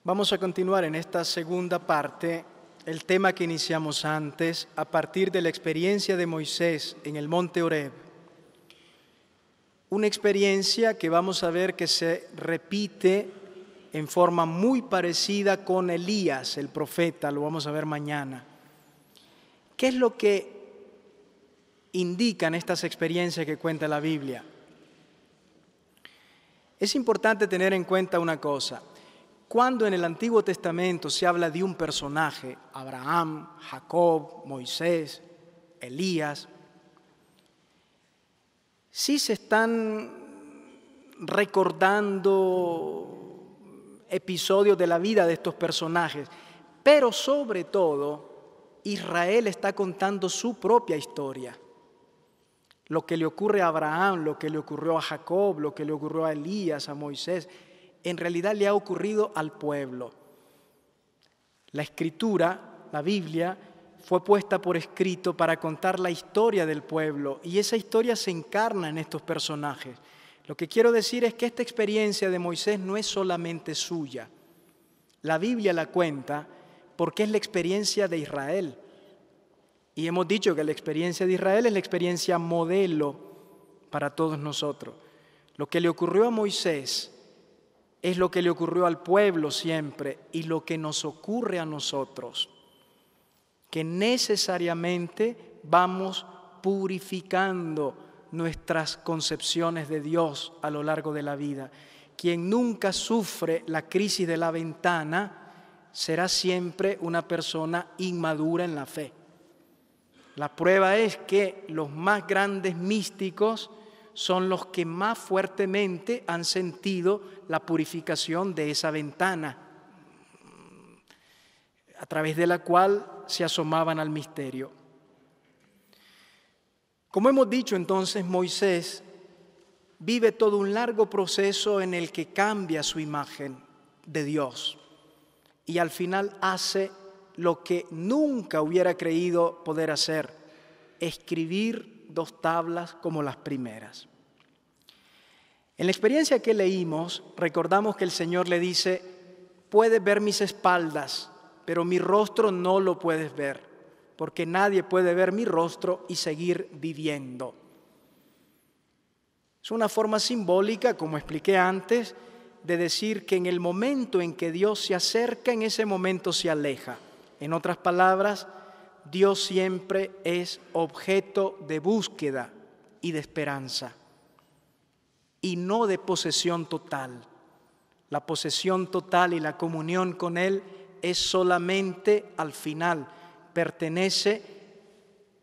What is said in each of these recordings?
Vamos a continuar en esta segunda parte, el tema que iniciamos antes, a partir de la experiencia de Moisés en el monte Horeb. Una experiencia que vamos a ver que se repite en forma muy parecida con Elías, el profeta, lo vamos a ver mañana. ¿Qué es lo que indican estas experiencias que cuenta la Biblia? Es importante tener en cuenta una cosa. Cuando en el Antiguo Testamento se habla de un personaje, Abraham, Jacob, Moisés, Elías, sí se están recordando episodios de la vida de estos personajes, pero sobre todo Israel está contando su propia historia. Lo que le ocurre a Abraham, lo que le ocurrió a Jacob, lo que le ocurrió a Elías, a Moisés, en realidad le ha ocurrido al pueblo. La Escritura, la Biblia, fue puesta por escrito para contar la historia del pueblo y esa historia se encarna en estos personajes. Lo que quiero decir es que esta experiencia de Moisés no es solamente suya. La Biblia la cuenta porque es la experiencia de Israel. Y hemos dicho que la experiencia de Israel es la experiencia modelo para todos nosotros. Lo que le ocurrió a Moisés es lo que le ocurrió al pueblo siempre y lo que nos ocurre a nosotros, que necesariamente vamos purificando nuestras concepciones de Dios a lo largo de la vida. Quien nunca sufre la crisis de la ventana será siempre una persona inmadura en la fe. La prueba es que los más grandes místicos son los que más fuertemente han sentido la purificación de esa ventana, a través de la cual se asomaban al misterio. Como hemos dicho entonces, Moisés vive todo un largo proceso en el que cambia su imagen de Dios y al final hace lo que nunca hubiera creído poder hacer, escribir 2 tablas como las primeras. En la experiencia que leímos, recordamos que el Señor le dice, puedes ver mis espaldas, pero mi rostro no lo puedes ver, porque nadie puede ver mi rostro y seguir viviendo. Es una forma simbólica, como expliqué antes, de decir que en el momento en que Dios se acerca, en ese momento se aleja. En otras palabras, Dios siempre es objeto de búsqueda y de esperanza, y no de posesión total. La posesión total y la comunión con Él es solamente al final, pertenece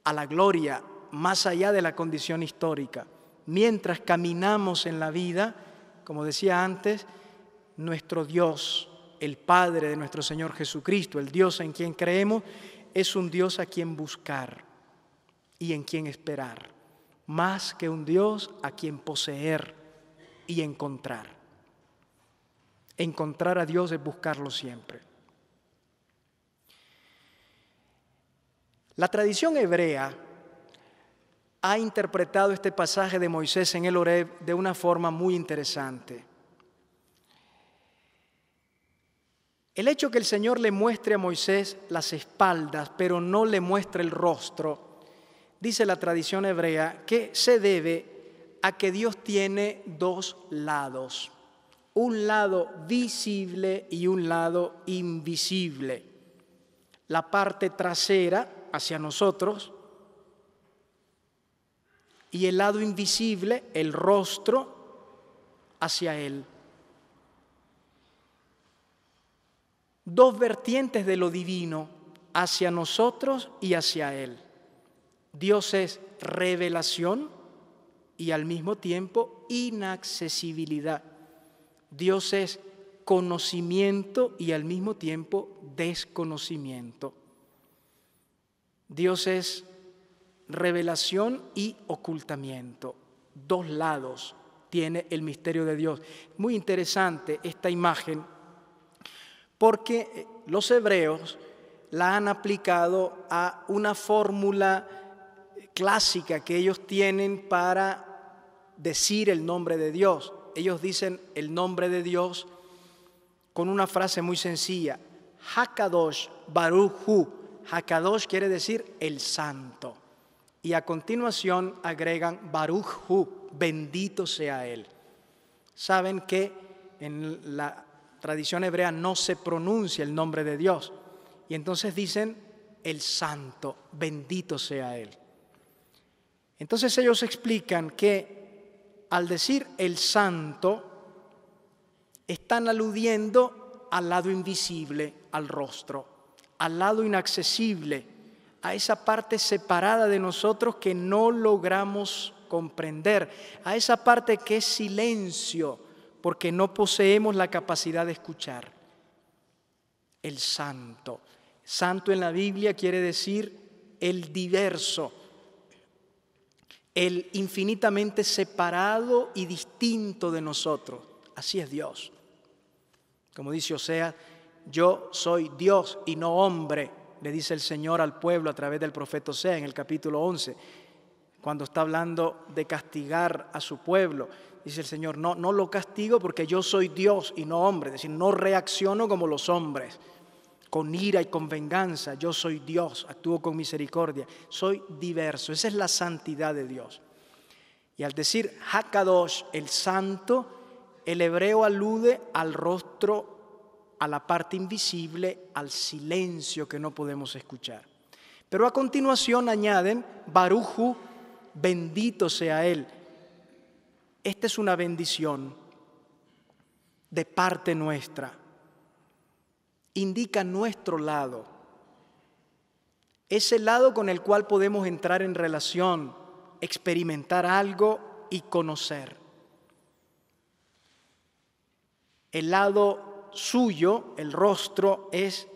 a la gloria, más allá de la condición histórica. Mientras caminamos en la vida, como decía antes, nuestro Dios, el Padre de nuestro Señor Jesucristo, el Dios en quien creemos, es un Dios a quien buscar y en quien esperar, más que un Dios a quien poseer y encontrar. Encontrar a Dios es buscarlo siempre. La tradición hebrea ha interpretado este pasaje de Moisés en el Horeb de una forma muy interesante. El hecho que el Señor le muestre a Moisés las espaldas, pero no le muestre el rostro, dice la tradición hebrea que se debe a que Dios tiene 2 lados, un lado visible y un lado invisible. La parte trasera hacia nosotros y el lado invisible, el rostro, hacia Él. 2 vertientes de lo divino hacia nosotros y hacia Él. Dios es revelación y al mismo tiempo inaccesibilidad. Dios es conocimiento y al mismo tiempo desconocimiento. Dios es revelación y ocultamiento. 2 lados tiene el misterio de Dios. Muy interesante esta imagen, porque los hebreos la han aplicado a una fórmula clásica que ellos tienen para decir el nombre de Dios. Ellos dicen el nombre de Dios con una frase muy sencilla: Hakadosh Baruch Hu. Hakadosh quiere decir el santo. Y a continuación agregan Baruch Hu, bendito sea Él. Saben que en la tradición hebrea no se pronuncia el nombre de Dios. Y entonces dicen el santo, bendito sea Él. Entonces ellos explican que al decir el santo, están aludiendo al lado invisible, al rostro, al lado inaccesible, a esa parte separada de nosotros que no logramos comprender, a esa parte que es silencio, porque no poseemos la capacidad de escuchar. El santo. Santo en la Biblia quiere decir el diverso, el infinitamente separado y distinto de nosotros. Así es Dios. Como dice Oseas, yo soy Dios y no hombre, le dice el Señor al pueblo a través del profeta Oseas en el capítulo 11, cuando está hablando de castigar a su pueblo. Dice el Señor, no lo castigo porque yo soy Dios y no hombre, es decir, no reacciono como los hombres, con ira y con venganza. Yo soy Dios, actúo con misericordia, soy diverso. Esa es la santidad de Dios. Y al decir Hakadosh, el santo, el hebreo alude al rostro, a la parte invisible, al silencio que no podemos escuchar. Pero a continuación añaden Baruch Hu, bendito sea Él. Esta es una bendición de parte nuestra. Indica nuestro lado. Ese lado con el cual podemos entrar en relación, experimentar algo y conocer. El lado suyo, el rostro, es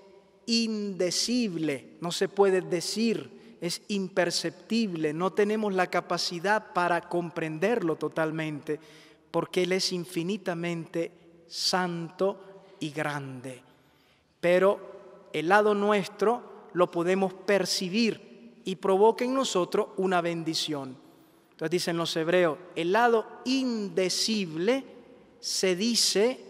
indecible, no se puede decir, es imperceptible, no tenemos la capacidad para comprenderlo totalmente, porque Él es infinitamente santo y grande. Pero el lado nuestro lo podemos percibir y provoca en nosotros una bendición. Entonces dicen los hebreos, el lado indecible se dice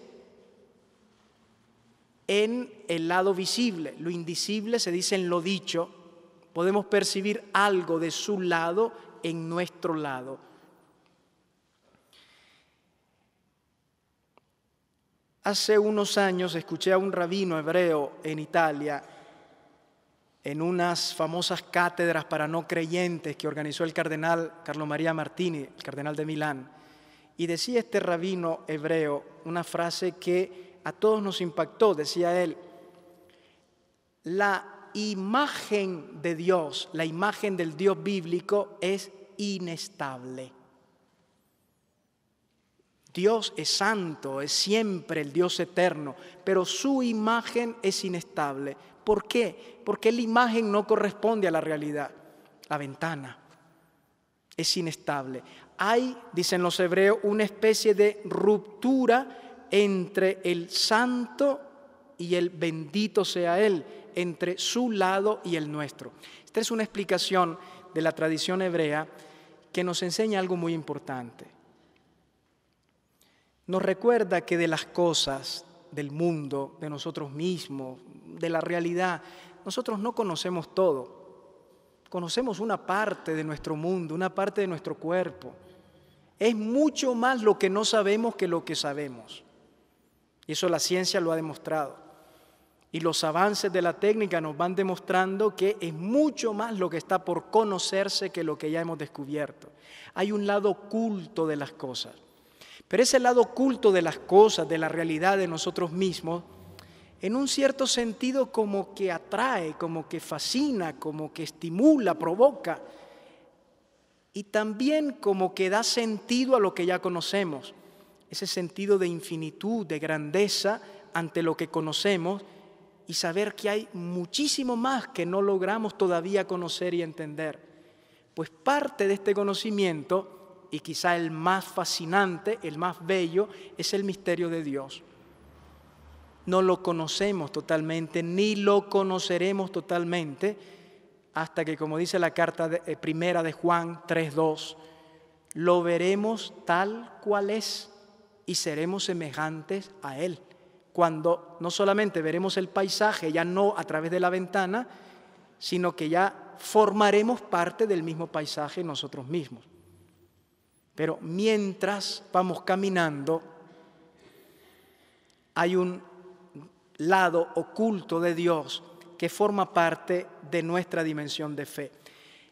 en el lado visible, lo indecible se dice en lo dicho. Podemos percibir algo de su lado en nuestro lado. Hace unos años escuché a un rabino hebreo en Italia, en unas famosas cátedras para no creyentes que organizó el cardenal Carlo Maria Martini, el cardenal de Milán. Y decía este rabino hebreo una frase que a todos nos impactó. Decía él, la imagen de Dios, la imagen del Dios bíblico es inestable. Dios es santo, es siempre el Dios eterno, pero su imagen es inestable. ¿Por qué? Porque la imagen no corresponde a la realidad. La ventana es inestable. Hay, dicen los hebreos, una especie de ruptura entre el santo y el bendito sea Él, entre su lado y el nuestro. Esta es una explicación de la tradición hebrea que nos enseña algo muy importante. Nos recuerda que de las cosas del mundo, de nosotros mismos, de la realidad, nosotros no conocemos todo. Conocemos una parte de nuestro mundo, una parte de nuestro cuerpo. Es mucho más lo que no sabemos que lo que sabemos. Y eso la ciencia lo ha demostrado. Y los avances de la técnica nos van demostrando que es mucho más lo que está por conocerse que lo que ya hemos descubierto. Hay un lado oculto de las cosas. Pero ese lado oculto de las cosas, de la realidad de nosotros mismos, en un cierto sentido como que atrae, como que fascina, como que estimula, provoca. Y también como que da sentido a lo que ya conocemos. Ese sentido de infinitud, de grandeza ante lo que conocemos y saber que hay muchísimo más que no logramos todavía conocer y entender. Pues parte de este conocimiento, y quizá el más fascinante, el más bello, es el misterio de Dios. No lo conocemos totalmente, ni lo conoceremos totalmente, hasta que, como dice la carta primera de Juan 3:2, lo veremos tal cual es y seremos semejantes a Él. cuando no solamente veremos el paisaje, ya no a través de la ventana, sino que ya formaremos parte del mismo paisaje nosotros mismos. Pero mientras vamos caminando, hay un lado oculto de Dios que forma parte de nuestra dimensión de fe.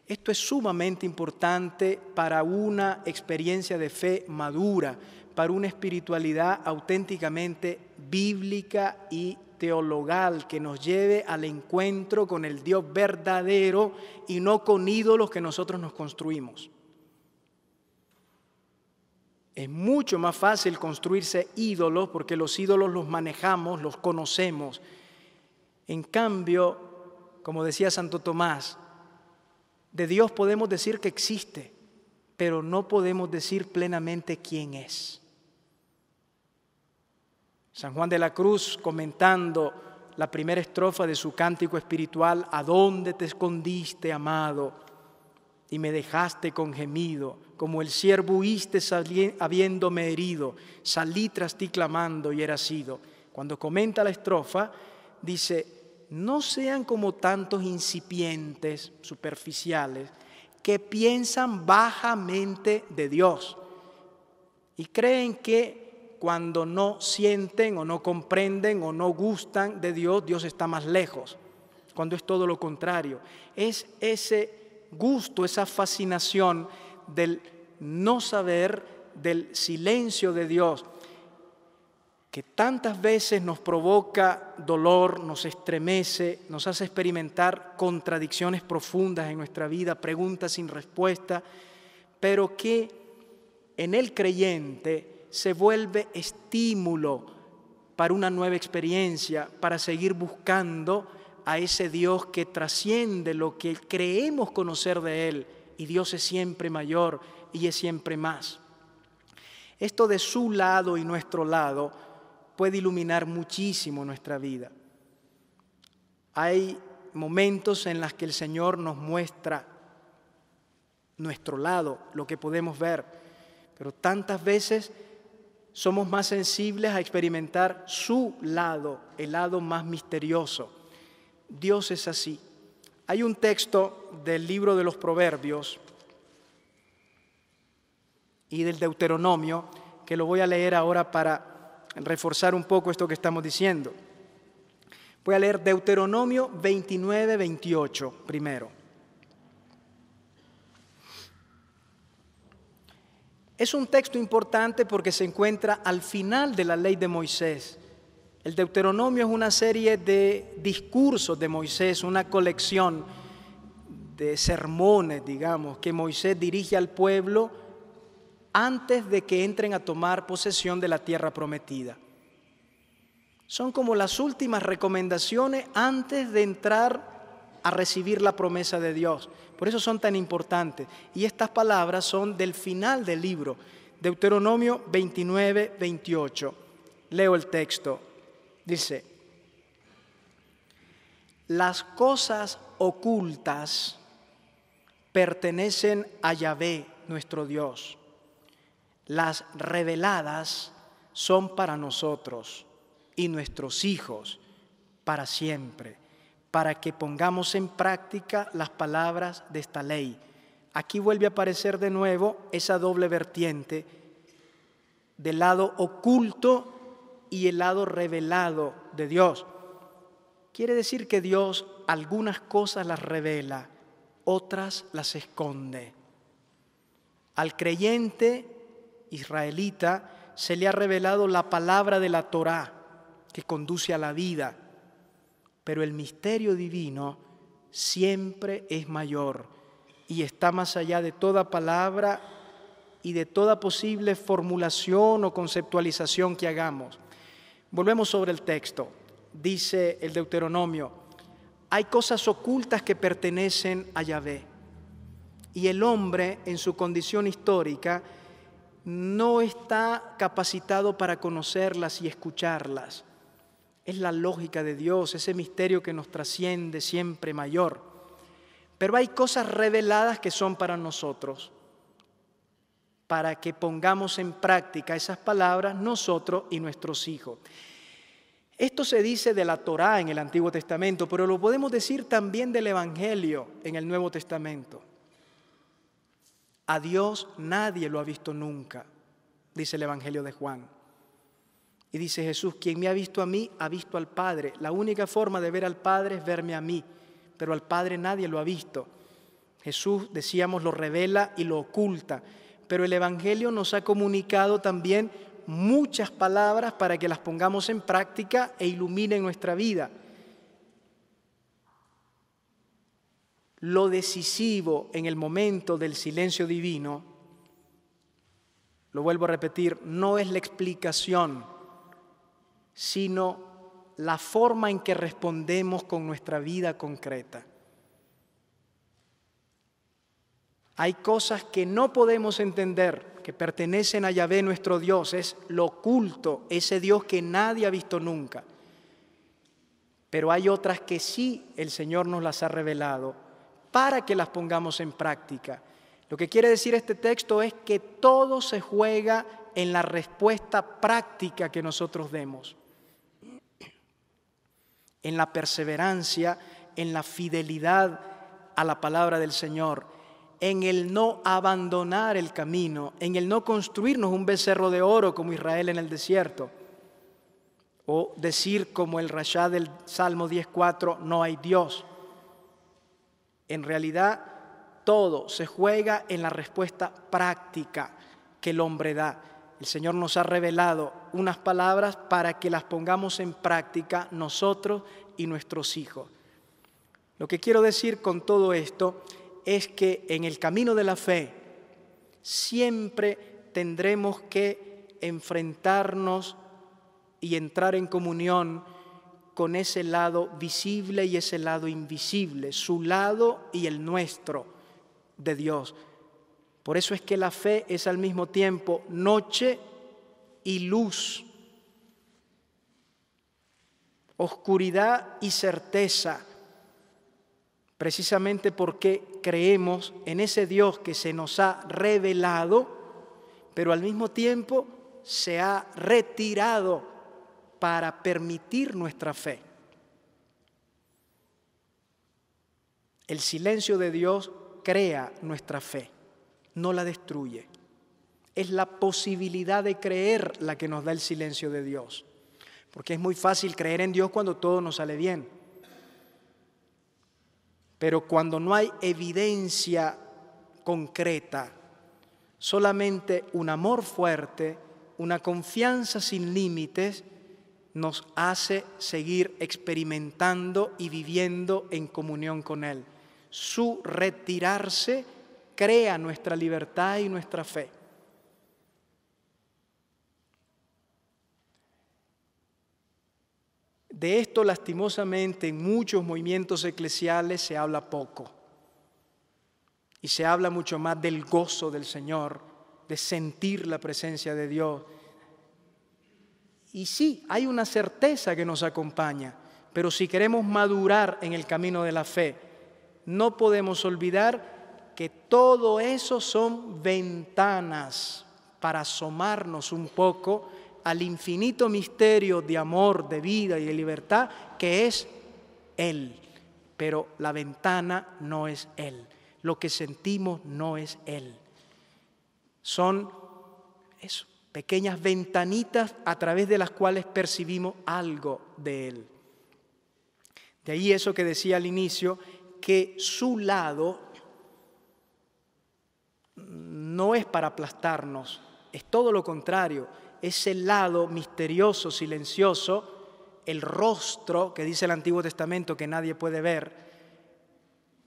Esto es sumamente importante para una experiencia de fe madura, para una espiritualidad auténticamente bíblica y teologal que nos lleve al encuentro con el Dios verdadero y no con ídolos que nosotros nos construimos. Es mucho más fácil construirse ídolos porque los ídolos los manejamos, los conocemos. En cambio, como decía Santo Tomás, de Dios podemos decir que existe, pero no podemos decir plenamente quién es. San Juan de la Cruz, comentando la primera estrofa de su cántico espiritual, ¿a dónde te escondiste, amado? Y me dejaste con gemido, como el ciervo huiste habiéndome herido, salí tras ti clamando y era sido. Cuando comenta la estrofa, dice, no sean como tantos incipientes, superficiales, que piensan bajamente de Dios y creen que cuando no sienten o no comprenden o no gustan de Dios, Dios está más lejos, cuando es todo lo contrario. Es ese gusto, esa fascinación del no saber, del silencio de Dios, que tantas veces nos provoca dolor, nos estremece, nos hace experimentar contradicciones profundas en nuestra vida, preguntas sin respuesta, pero que en el creyente se vuelve estímulo para una nueva experiencia, para seguir buscando a ese Dios que trasciende lo que creemos conocer de Él, y Dios es siempre mayor y es siempre más. Esto de su lado y nuestro lado puede iluminar muchísimo nuestra vida. Hay momentos en los que el Señor nos muestra nuestro lado, lo que podemos ver, pero tantas veces somos más sensibles a experimentar su lado, el lado más misterioso. Dios es así. Hay un texto del libro de los Proverbios y del Deuteronomio que lo voy a leer ahora para reforzar un poco esto que estamos diciendo. Voy a leer Deuteronomio 29, 28 primero. Es un texto importante porque se encuentra al final de la ley de Moisés. El Deuteronomio es una serie de discursos de Moisés, una colección de sermones, digamos, que Moisés dirige al pueblo antes de que entren a tomar posesión de la tierra prometida. Son como las últimas recomendaciones antes de entrar a recibir la promesa de Dios. Por eso son tan importantes. Y estas palabras son del final del libro, Deuteronomio 29, 28. Leo el texto. Dice, las cosas ocultas pertenecen a Yahvé, nuestro Dios. Las reveladas son para nosotros y nuestros hijos para siempre, para que pongamos en práctica las palabras de esta ley. Aquí vuelve a aparecer de nuevo esa doble vertiente del lado oculto y el lado revelado de Dios. Quiere decir que Dios algunas cosas las revela, otras las esconde. Al creyente israelita se le ha revelado la palabra de la Torá que conduce a la vida, pero el misterio divino siempre es mayor y está más allá de toda palabra y de toda posible formulación o conceptualización que hagamos. Volvemos sobre el texto. Dice el Deuteronomio, hay cosas ocultas que pertenecen a Yahvé, y el hombre en su condición histórica no está capacitado para conocerlas y escucharlas. Es la lógica de Dios, ese misterio que nos trasciende, siempre mayor. Pero hay cosas reveladas que son para nosotros, para que pongamos en práctica esas palabras nosotros y nuestros hijos. Esto se dice de la Torá en el Antiguo Testamento, pero lo podemos decir también del Evangelio en el Nuevo Testamento. A Dios nadie lo ha visto nunca, dice el Evangelio de Juan. Y dice Jesús, quien me ha visto a mí, ha visto al Padre. La única forma de ver al Padre es verme a mí, pero al Padre nadie lo ha visto. Jesús, decíamos, lo revela y lo oculta, pero el Evangelio nos ha comunicado también muchas palabras para que las pongamos en práctica e iluminen nuestra vida. Lo decisivo en el momento del silencio divino, lo vuelvo a repetir, no es la explicación, sino la forma en que respondemos con nuestra vida concreta. Hay cosas que no podemos entender, que pertenecen a Yahvé nuestro Dios, es lo oculto, ese Dios que nadie ha visto nunca. Pero hay otras que sí el Señor nos las ha revelado para que las pongamos en práctica. Lo que quiere decir este texto es que todo se juega en la respuesta práctica que nosotros demos, en la perseverancia, en la fidelidad a la palabra del Señor, en el no abandonar el camino, en el no construirnos un becerro de oro como Israel en el desierto, o decir como el Rashá del Salmo 10:4, no hay Dios. En realidad, todo se juega en la respuesta práctica que el hombre da. El Señor nos ha revelado unas palabras para que las pongamos en práctica nosotros y nuestros hijos. Lo que quiero decir con todo esto es que en el camino de la fe siempre tendremos que enfrentarnos y entrar en comunión con ese lado visible y ese lado invisible, su lado y el nuestro de Dios. Por eso es que la fe es al mismo tiempo noche y luz, oscuridad y certeza, precisamente porque creemos en ese Dios que se nos ha revelado, pero al mismo tiempo se ha retirado para permitir nuestra fe. El silencio de Dios crea nuestra fe, no la destruye. Es la posibilidad de creer la que nos da el silencio de Dios. Porque es muy fácil creer en Dios cuando todo nos sale bien. Pero cuando no hay evidencia concreta, solamente un amor fuerte, una confianza sin límites, nos hace seguir experimentando y viviendo en comunión con Él. Su retirarse crea nuestra libertad y nuestra fe. De esto, lastimosamente, en muchos movimientos eclesiales se habla poco. Y se habla mucho más del gozo del Señor, de sentir la presencia de Dios. Y sí, hay una certeza que nos acompaña, pero si queremos madurar en el camino de la fe, no podemos olvidar que todo eso son ventanas para asomarnos un poco al infinito misterio de amor, de vida y de libertad que es Él. Pero la ventana no es Él. Lo que sentimos no es Él. Son eso, pequeñas ventanitas a través de las cuales percibimos algo de Él. De ahí eso que decía al inicio, que su lado no es para aplastarnos, es todo lo contrario. Ese lado misterioso, silencioso, el rostro que dice el Antiguo Testamento que nadie puede ver,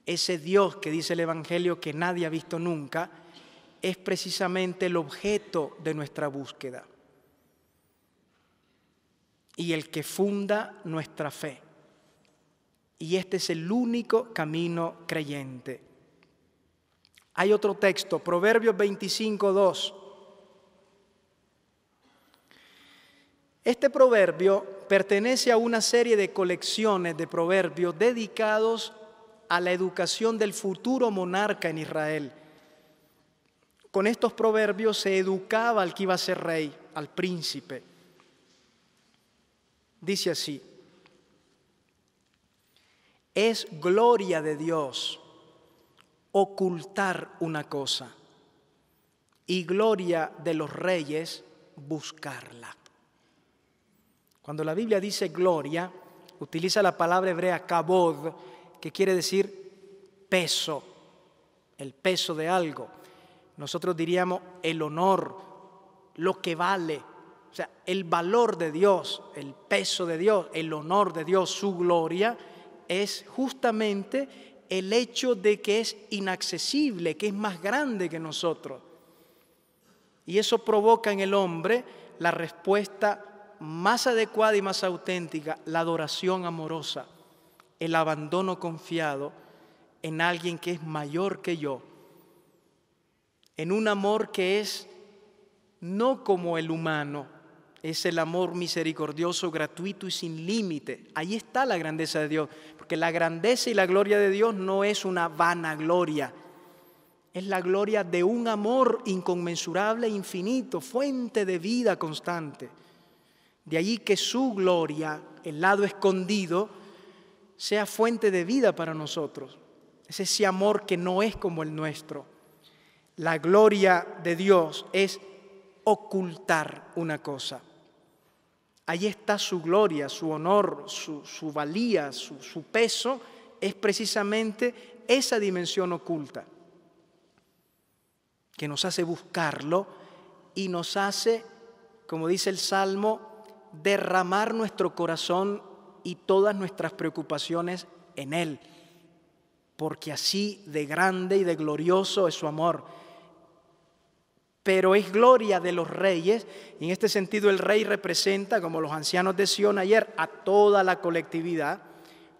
ese Dios que dice el Evangelio que nadie ha visto nunca, es precisamente el objeto de nuestra búsqueda y el que funda nuestra fe. Y este es el único camino creyente. Hay otro texto, Proverbios 25:2. Este proverbio pertenece a una serie de colecciones de proverbios dedicados a la educación del futuro monarca en Israel. Con estos proverbios se educaba al que iba a ser rey, al príncipe. Dice así: es gloria de Dios ocultar una cosa y gloria de los reyes buscarla. Cuando la Biblia dice gloria, utiliza la palabra hebrea kabod, que quiere decir peso, el peso de algo. Nosotros diríamos el honor, lo que vale, o sea, el valor de Dios, el peso de Dios, el honor de Dios, su gloria, es justamente el hecho de que es inaccesible, que es más grande que nosotros. Y eso provoca en el hombre la respuesta más adecuada y más auténtica, la adoración amorosa, el abandono confiado en alguien que es mayor que yo, en un amor que es no como el humano, es el amor misericordioso, gratuito y sin límite. Ahí está la grandeza de Dios, porque la grandeza y la gloria de Dios no es una vanagloria, es la gloria de un amor inconmensurable e infinito, fuente de vida constante. De allí que su gloria, el lado escondido, sea fuente de vida para nosotros. Es ese amor que no es como el nuestro. La gloria de Dios es ocultar una cosa. Allí está su gloria, su honor, su valía, su peso, es precisamente esa dimensión oculta que nos hace buscarlo y nos hace, como dice el Salmo, derramar nuestro corazón y todas nuestras preocupaciones en Él, porque así de grande y de glorioso es su amor. Pero es gloria de los reyes, y en este sentido el rey representa, como los ancianos de Sión ayer, a toda la colectividad.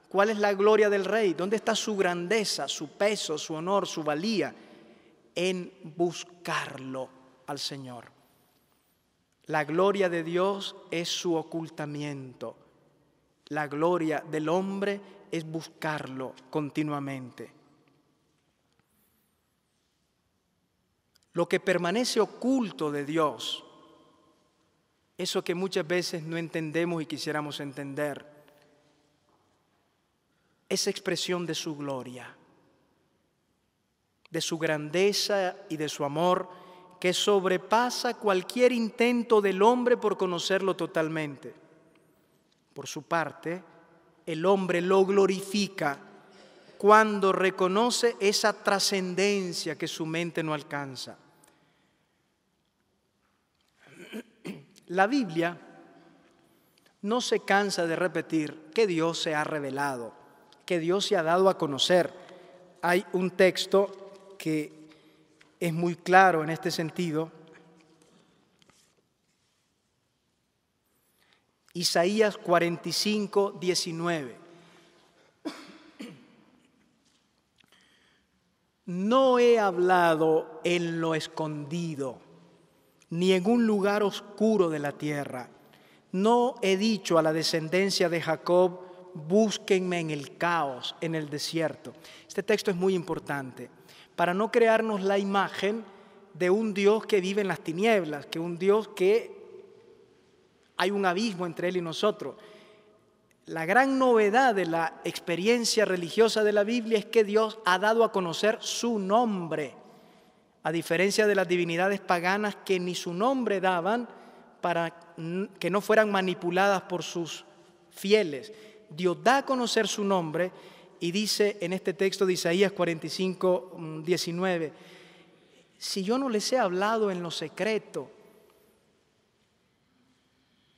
¿Cuál es la gloria del rey? ¿Dónde está su grandeza, su peso, su honor, su valía? En buscarlo al Señor. La gloria de Dios es su ocultamiento. La gloria del hombre es buscarlo continuamente. Lo que permanece oculto de Dios, eso que muchas veces no entendemos y quisiéramos entender, es expresión de su gloria, de su grandeza y de su amor, que sobrepasa cualquier intento del hombre por conocerlo totalmente. Por su parte, el hombre lo glorifica cuando reconoce esa trascendencia que su mente no alcanza. La Biblia no se cansa de repetir que Dios se ha revelado, que Dios se ha dado a conocer. Hay un texto que es muy claro en este sentido. Isaías 45, 19. No he hablado en lo escondido, ni en un lugar oscuro de la tierra. No he dicho a la descendencia de Jacob, búsquenme en el caos, en el desierto. Este texto es muy importante para no crearnos la imagen de un Dios que vive en las tinieblas, que un Dios que hay un abismo entre Él y nosotros. La gran novedad de la experiencia religiosa de la Biblia es que Dios ha dado a conocer su nombre, a diferencia de las divinidades paganas que ni su nombre daban para que no fueran manipuladas por sus fieles. Dios da a conocer su nombre y dice en este texto de Isaías 45, 19, si yo no les he hablado en lo secreto,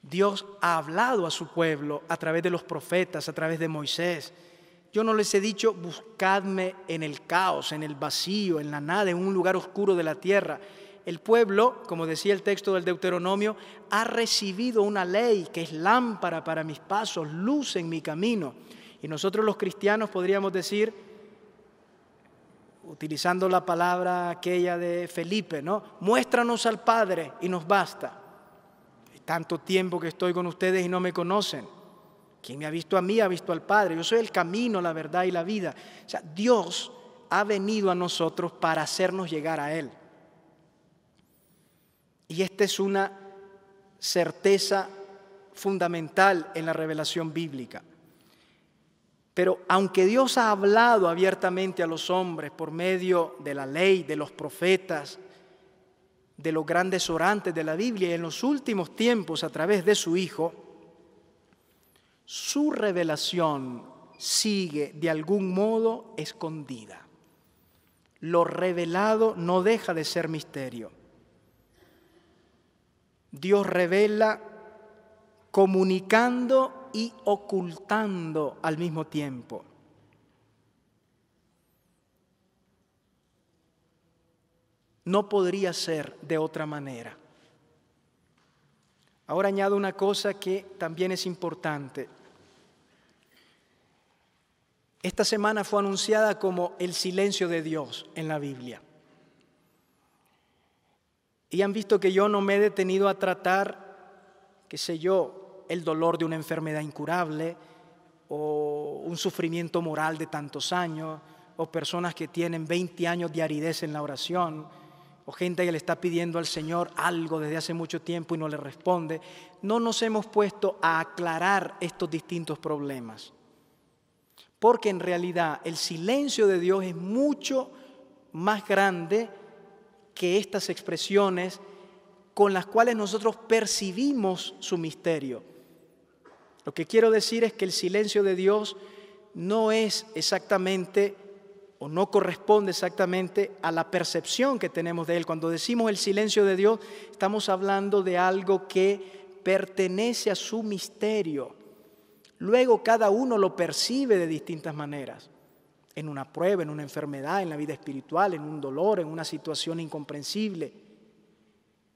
Dios ha hablado a su pueblo a través de los profetas, a través de Moisés. Yo no les he dicho, buscadme en el caos, en el vacío, en la nada, en un lugar oscuro de la tierra. El pueblo, como decía el texto del Deuteronomio, ha recibido una ley que es lámpara para mis pasos, luz en mi camino. Y nosotros los cristianos podríamos decir, utilizando la palabra aquella de Felipe, ¿no? Muéstranos al Padre y nos basta. Tanto tiempo que estoy con ustedes y no me conocen. Quien me ha visto a mí ha visto al Padre. Yo soy el camino, la verdad y la vida. O sea, Dios ha venido a nosotros para hacernos llegar a Él. Y esta es una certeza fundamental en la revelación bíblica. Pero aunque Dios ha hablado abiertamente a los hombres por medio de la ley, de los profetas, de los grandes orantes de la Biblia y en los últimos tiempos a través de su Hijo, su revelación sigue de algún modo escondida. Lo revelado no deja de ser misterio. Dios revela comunicando y ocultando al mismo tiempo. No podría ser de otra manera. Ahora añado una cosa que también es importante. Esta semana fue anunciada como el silencio de Dios en la Biblia. Y han visto que yo no me he detenido a tratar, qué sé yo, el dolor de una enfermedad incurable o un sufrimiento moral de tantos años o personas que tienen 20 años de aridez en la oración o gente que le está pidiendo al Señor algo desde hace mucho tiempo y no le responde. No nos hemos puesto a aclarar estos distintos problemas, porque en realidad el silencio de Dios es mucho más grande que estas expresiones con las cuales nosotros percibimos su misterio. Lo que quiero decir es que el silencio de Dios no es exactamente o no corresponde exactamente a la percepción que tenemos de Él. Cuando decimos el silencio de Dios, estamos hablando de algo que pertenece a su misterio. Luego cada uno lo percibe de distintas maneras. En una prueba, en una enfermedad, en la vida espiritual, en un dolor, en una situación incomprensible.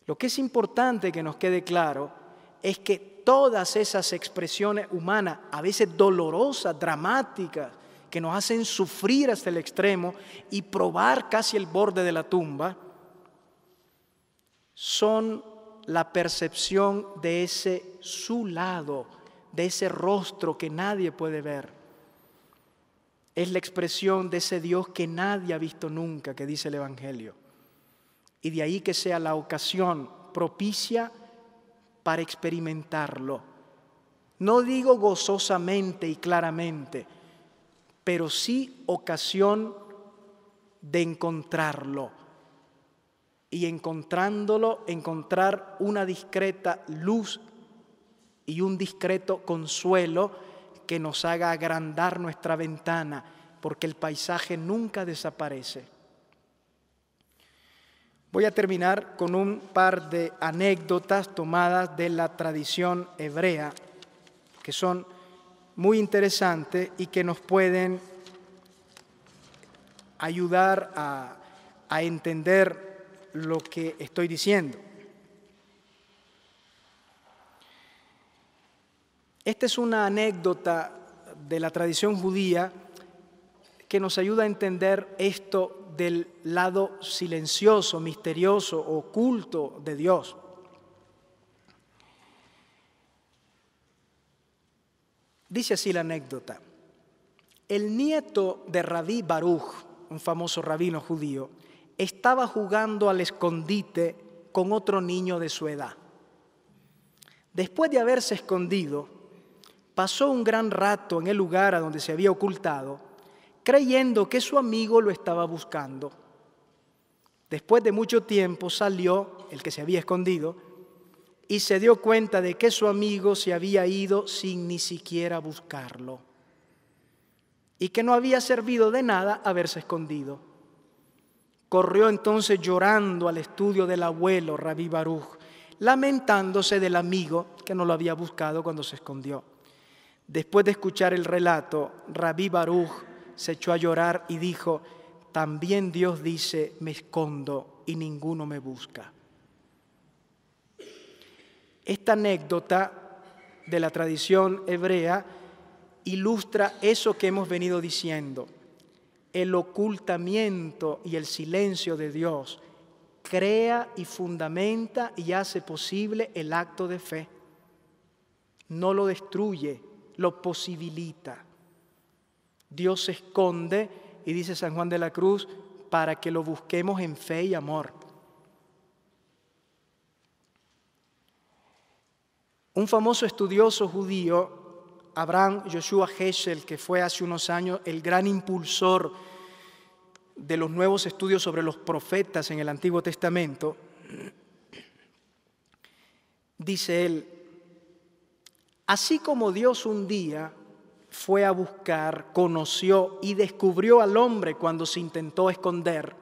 Lo que es importante que nos quede claro es que todas esas expresiones humanas, a veces dolorosas, dramáticas, que nos hacen sufrir hasta el extremo y probar casi el borde de la tumba, son la percepción de ese su lado, de ese rostro que nadie puede ver. Es la expresión de ese Dios que nadie ha visto nunca, que dice el Evangelio. Y de ahí que sea la ocasión propicia para experimentarlo. No digo gozosamente y claramente, pero sí ocasión de encontrarlo. Y encontrándolo, encontrar una discreta luz y un discreto consuelo que nos haga agrandar nuestra ventana, porque el paisaje nunca desaparece. Voy a terminar con un par de anécdotas tomadas de la tradición hebrea, que son muy interesantes y que nos pueden ayudar a entender lo que estoy diciendo. Esta es una anécdota de la tradición judía que nos ayuda a entender esto del lado silencioso, misterioso, oculto de Dios. Dice así la anécdota. El nieto de Rabí Baruj, un famoso rabino judío, estaba jugando al escondite con otro niño de su edad. Después de haberse escondido, pasó un gran rato en el lugar a donde se había ocultado, creyendo que su amigo lo estaba buscando. Después de mucho tiempo salió el que se había escondido y se dio cuenta de que su amigo se había ido sin ni siquiera buscarlo y que no había servido de nada haberse escondido. Corrió entonces llorando al estudio del abuelo Rabí Baruj, lamentándose del amigo que no lo había buscado cuando se escondió. Después de escuchar el relato, Rabí Baruj se echó a llorar y dijo: también Dios dice, me escondo y ninguno me busca. Esta anécdota de la tradición hebrea ilustra eso que hemos venido diciendo. El ocultamiento y el silencio de Dios crea y fundamenta y hace posible el acto de fe. No lo destruye, lo posibilita. Dios se esconde, y dice San Juan de la Cruz, para que lo busquemos en fe y amor. Un famoso estudioso judío, Abraham Joshua Heschel, que fue hace unos años el gran impulsor de los nuevos estudios sobre los profetas en el Antiguo Testamento, dice él: así como Dios un día fue a buscar, conoció y descubrió al hombre cuando se intentó esconder,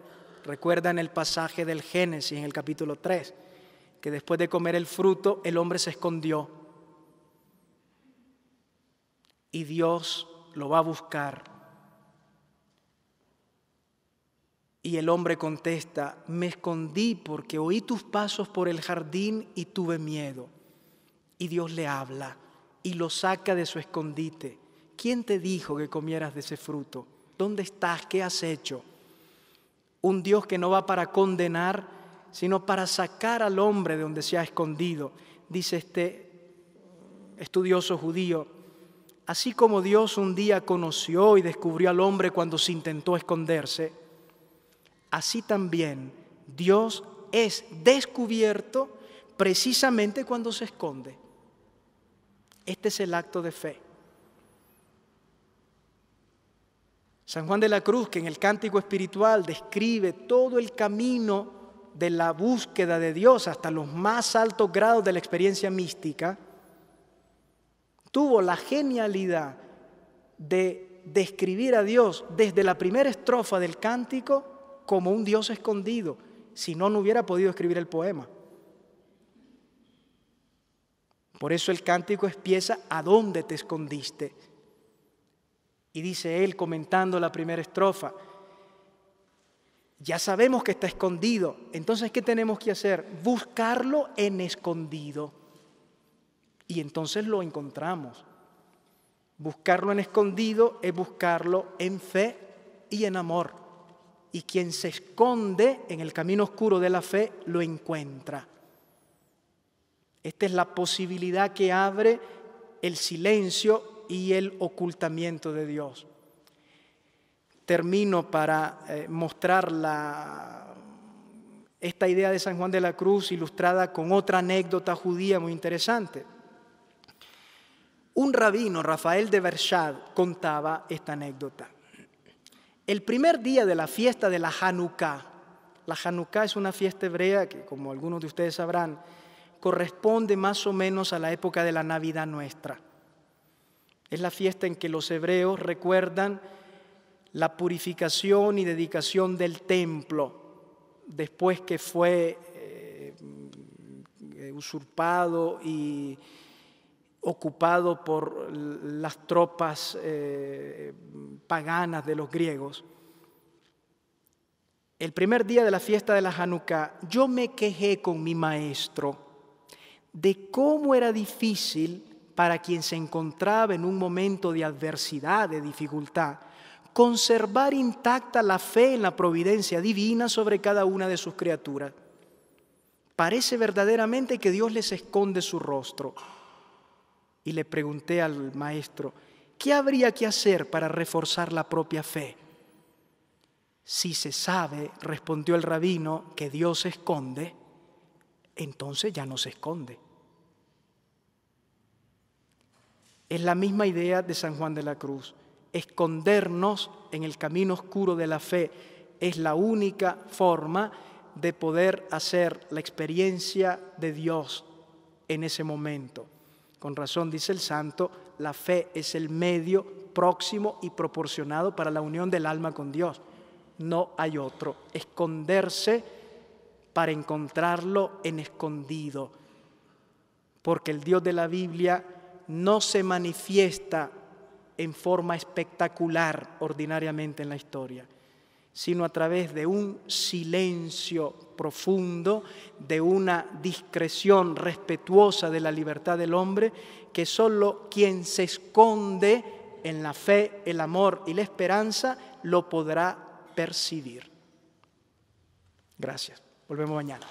recuerdan el pasaje del Génesis en el capítulo 3, que después de comer el fruto el hombre se escondió y Dios lo va a buscar. Y el hombre contesta: me escondí porque oí tus pasos por el jardín y tuve miedo. Y Dios le habla y lo saca de su escondite. ¿Quién te dijo que comieras de ese fruto? ¿Dónde estás? ¿Qué has hecho? Un Dios que no va para condenar, sino para sacar al hombre de donde se ha escondido. Dice este estudioso judío: así como Dios un día conoció y descubrió al hombre cuando se intentó esconderse, así también Dios es descubierto precisamente cuando se esconde. Este es el acto de fe. San Juan de la Cruz, que en el Cántico Espiritual describe todo el camino de la búsqueda de Dios hasta los más altos grados de la experiencia mística, tuvo la genialidad de describir a Dios desde la primera estrofa del cántico como un Dios escondido. Si no, no hubiera podido escribir el poema. Por eso el cántico empieza: ¿a dónde te escondiste? Y dice él, comentando la primera estrofa: ya sabemos que está escondido, entonces ¿qué tenemos que hacer? Buscarlo en escondido. Y entonces lo encontramos. Buscarlo en escondido es buscarlo en fe y en amor. Y quien se esconde en el camino oscuro de la fe lo encuentra. Esta es la posibilidad que abre el silencio y el ocultamiento de Dios. Termino para mostrar esta idea de San Juan de la Cruz ilustrada con otra anécdota judía muy interesante. Un rabino, Rafael de Bershad, contaba esta anécdota. El primer día de la fiesta de la Hanukkah es una fiesta hebrea que, como algunos de ustedes sabrán, corresponde más o menos a la época de la Navidad nuestra. Es la fiesta en que los hebreos recuerdan la purificación y dedicación del templo después que fue usurpado y ocupado por las tropas paganas de los griegos. El primer día de la fiesta de la Hanukkah, yo me quejé con mi maestro de cómo era difícil para quien se encontraba en un momento de adversidad, de dificultad, conservar intacta la fe en la providencia divina sobre cada una de sus criaturas. Parece verdaderamente que Dios les esconde su rostro. Y le pregunté al maestro: ¿qué habría que hacer para reforzar la propia fe? Si se sabe, respondió el rabino, que Dios se esconde, entonces ya no se esconde. Es la misma idea de San Juan de la Cruz. Escondernos en el camino oscuro de la fe es la única forma de poder hacer la experiencia de Dios en ese momento. Con razón dice el santo, la fe es el medio próximo y proporcionado para la unión del alma con Dios. No hay otro. Esconderse para encontrarlo en escondido. Porque el Dios de la Biblia no se manifiesta en forma espectacular ordinariamente en la historia, sino a través de un silencio profundo, de una discreción respetuosa de la libertad del hombre, que solo quien se esconde en la fe, el amor y la esperanza lo podrá percibir. Gracias. Volvemos mañana.